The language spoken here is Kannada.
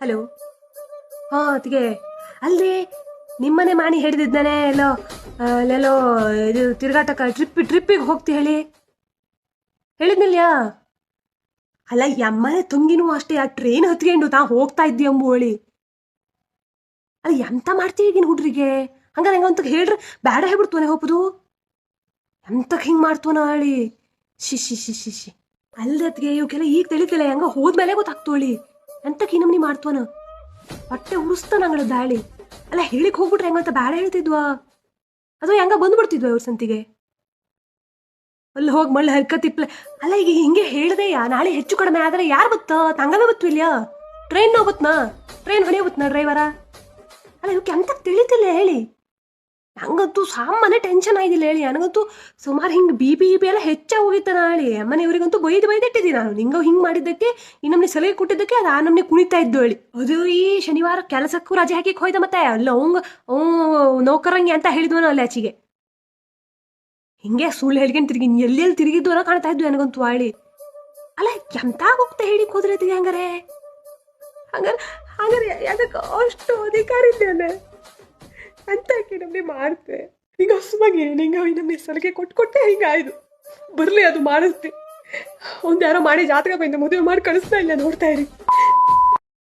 ಹಲೋ. ಹಾ ಅತಿಗೆ, ಅಲ್ಲೇ ನಿಮ್ಮನೆ ಮಾಣಿ ಹಿಡಿದಿದ್ದಾನೆ ಎಲ್ಲೋ ಅಲ್ಲೆಲ್ಲೋ ಇದು ತಿರುಗಾಟಕ್ಕೆ ಟ್ರಿಪ್ಪಿಗೆ ಹೋಗ್ತಿ ಹೇಳಿದ್ನಿಲ್ಯಾ. ಅಲ್ಲ ಯಮ್ಮನೆ ತುಂಗಿನೂ ಅಷ್ಟೇ ಆ ಟ್ರೈನ್ ಹತ್ಕೊಂಡು ತಾ ಹೋಗ್ತಾ ಇದ್ದಿ ಅಂಬೋಳಿ. ಅಲ್ಲ ಎಂತ ಮಾಡ್ತೀವಿ ಈಗಿನ ಹುಡ್ರಿಗೆ? ಹಂಗಾರೆ ಹೆಂಗಂತ ಹೇಳ್ರಿ, ಬ್ಯಾಡ ಹೇಳ್ಬಿಡ್ತವನೆ ಹೋಗುದು. ಎಂತಕ್ ಹಿಂಗೆ ಮಾಡ್ತವನ ಹೇಳಿ. ಶಿಶಿ ಶಿಶಿ ಶಿ ಅಲ್ದತ್ಗೆ ಇವಕ್ಕೆಲ್ಲ ಈಗ ತಿಳಿತಿಲ್ಲ, ಹೆಂಗ ಹೋದ್ಮೇಲೆ ಗೊತ್ತಾಗ್ತೋಳಿ ಎಂತಕ್ ಈ ನಮ್ನಿ ಮಾಡ್ತವನ. ಹೊಟ್ಟೆ ಉರಿಸ್ತಾನ ಅಂಗಳ ದಾಳಿ. ಅಲ್ಲ ಹೇಳಿಕ್ ಹೋಗ್ಬಿಟ್ರೆ ಹೆಂಗಂತ ಬ್ಯಾಡ ಹೇಳ್ತಿದ್ವಾ, ಅದು ಹೆಂಗ ಬಂದ್ಬಿಡ್ತಿದ್ವ ಇವ್ರ ಸಂತಿಗೆ. ಅಲ್ಲಿ ಹೋಗಿ ಮಳ್ಳ ಹರ್ಕತಿಪ್ಲೆ. ಅಲ್ಲ ಈಗ ಹಿಂಗೆ ಹೇಳ್ದೆಯಾ, ನಾಳೆ ಹೆಚ್ಚು ಕಡಿಮೆ ಆದ್ರೆ ಯಾರು ಬತ್ತ? ತಂಗವೇ ಬತ್ತು ಇಲ್ಯಾ? ಟ್ರೈನ್ ನಾವು ಬತ್ನಾ? ಟ್ರೈನ್ ಹೊಣೆ ಬತ್ನಾ ಡ್ರೈವರ? ಅಲ್ಲ ಇವಕ್ಕೆ ಎಂತಕ್ ತಿಳಿತಿಲ್ಲ ಹೇಳಿ. ನಂಗಂತೂ ಸಾಮಾನ್ಯ ಟೆನ್ಷನ್ ಆಗಿಲ್ಲ ಹೇಳಿ. ನನಗಂತೂ ಸುಮಾರು ಹಿಂಗೆ ಬಿ ಎಲ್ಲ ಹೆಚ್ಚಾಗಿ ಹೋಗಿತ್ತಾನ ಹೇಳಿ. ಅಮ್ಮನೆ ಇವರಿಗಂತೂ ಬೈದಿಟ್ಟಿದ್ದೀನಿ ನಾನು. ನಿಂಗ ಹಿಂಗೆ ಮಾಡಿದ್ದಕ್ಕೆ, ಈ ನಮ್ನೆ ಸಲಹೆ ಕೊಟ್ಟಿದ್ದಕ್ಕೆ ಅದು ಆ ನಮ್ನೆ ಕುಣಿತಾ ಇದ್ದು ಹೇಳಿ. ಅದು ಈ ಶನಿವಾರ ಕೆಲಸಕ್ಕೂ ರಜೆ ಹಾಕಿ ಹೋಯ್ದ ಮತ್ತೆ ಅಲ್ಲ ಅವ್ ನೌಕರಂಗೆ ಅಂತ ಹೇಳಿದ್ವನ ಅಲ್ಲಿ ಆಚೆಗೆ. ಹಿಂಗೆ ಸುಳ್ಳು ಹೇಳ್ಕೊಂಡು ತಿರುಗಿ ಎಲ್ಲೆಲ್ಲಿ ತಿರುಗಿದ್ವನ ಕಾಣ್ತಾ ಇದ್ವು ನನಗಂತೂ ಹೇಳಿ. ಅಲ್ಲ ಎಂತ ಹೋಗ್ತಾ ಹೇಳಿಕ್ ಹೋದ್ರೆ ಹಂಗಾರೆ ಹಂಗಾರೆ ಹಂಗಾರೆ ಅದಕ್ಕೆ ಅಷ್ಟು ಅಧಿಕಾರ ಇದ್ದೇನೆ ಅಂತ ನಮ್ಗೆ ಮಾಡ್ತೆ. ಈಗ ಹಸುವಾಗಿ ನಿಂಗೆ ನಮ್ಗೆ ಸಲಿಗೆ ಕೊಟ್ಟೆ ಹಿಂಗಾಯ್ತು. ಬರ್ಲಿ ಅದು ಮಾಡಿಸ್ತಿ. ಒಂದ್ ಯಾರೋ ಮಾಡಿ ಜಾತಕ ಬಂದು ಮದುವೆ ಮಾಡಿ ಕಳಿಸ್ತಾ ಇಲ್ಲ, ನೋಡ್ತಾ ಇರಿ.